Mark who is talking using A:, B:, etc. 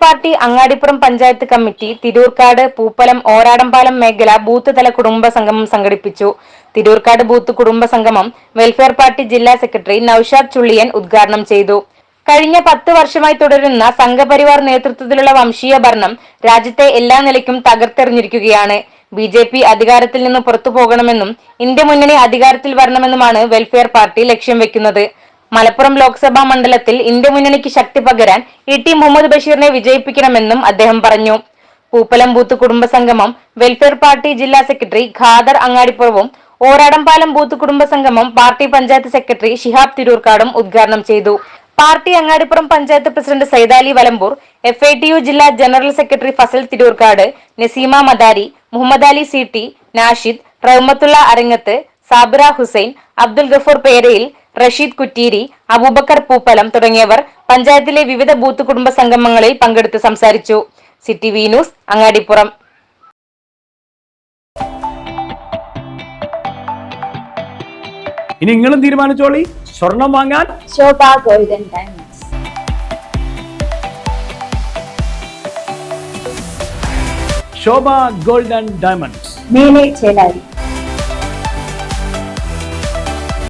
A: Party Angadipuram panchayat committee Thirurkad Pooppalam Oradampalam മേഖല booth തല കുടുംബ സംഗമം സംഘടിപ്പിച്ചു. തിരൂർക്കാട് ബൂത്ത് കുടുംബ സംഗമം വെൽഫെയർ പാർട്ടി ജില്ലാ സെക്രട്ടറി നൌഷാദ് ചുള്ളിയൻ ഉദ്ഘാടനം ചെയ്തു. കഴിഞ്ഞ 10 വർഷമായി തുടരുന്ന സംഘപരിവാർ നേതൃത്വത്തിലുള്ള വംശീയ ഭരണം രാജ്യത്തെ എല്ലാ നിലയ്ക്കും തകർത്തെറിഞ്ഞിരിക്കുകയാണ്. BJP അധികാരത്തിൽ നിന്ന് പുറത്തു പോകണമെന്നും ഇന്ത്യ മുന്നണി അധികാരത്തിൽ വരണമെന്നുമാണ് വെൽഫെയർ പാർട്ടി ലക്ഷ്യം വെക്കുന്നത്. മലപ്പുറം ലോക്സഭാ മണ്ഡലത്തിൽ ഇന്ത്യ മുന്നണിക്ക് ശക്തി പകരാൻ ET മുഹമ്മദ് ബഷീറിനെ വിജയിപ്പിക്കണമെന്നും അദ്ദേഹം പറഞ്ഞു. പൂപ്പലം ബൂത്ത് കുടുംബ സംഗമം വെൽഫെയർ പാർട്ടി ജില്ലാ സെക്രട്ടറി ഖാദർ അങ്ങാടിപ്പുറവും ഓരാടംപാലം ബൂത്ത് കുടുംബ സംഗമം പാർട്ടി പഞ്ചായത്ത് സെക്രട്ടറി ശിഹാബ് തിരൂർക്കാടും ഉദ്ഘാടനം ചെയ്തു. Party Angadipuram panchayat president Saidali Valamboor, FITU ജില്ലാ general secretary Fasal Thirurkad, Naseema Madari, Muhammad Ali CT, Nashid, Rahmathulla Arangath, Sabira Hussain, Abdul Gafoor Perayil, Rasheed Kutteeri, Aboobacker Poopalam തുടങ്ങിയവർ പഞ്ചായത്തിലെ വിവിധ ബൂത്ത് കുടുംബ സംഗമങ്ങളിൽ പങ്കെടുത്ത് സംസാരിച്ചു. CTV news Angadipuram.
B: ഇനി നിങ്ങളും തീരുമാനിച്ചോളി, സ്വർണം വാങ്ങാൻ
C: ശോഭ ഗോൾഡൻ ഡയമണ്ട്സ്.
B: ശോഭ ഗോൾഡൻ ഡയമണ്ട്സ്,
C: മേലെ ചേലാരി.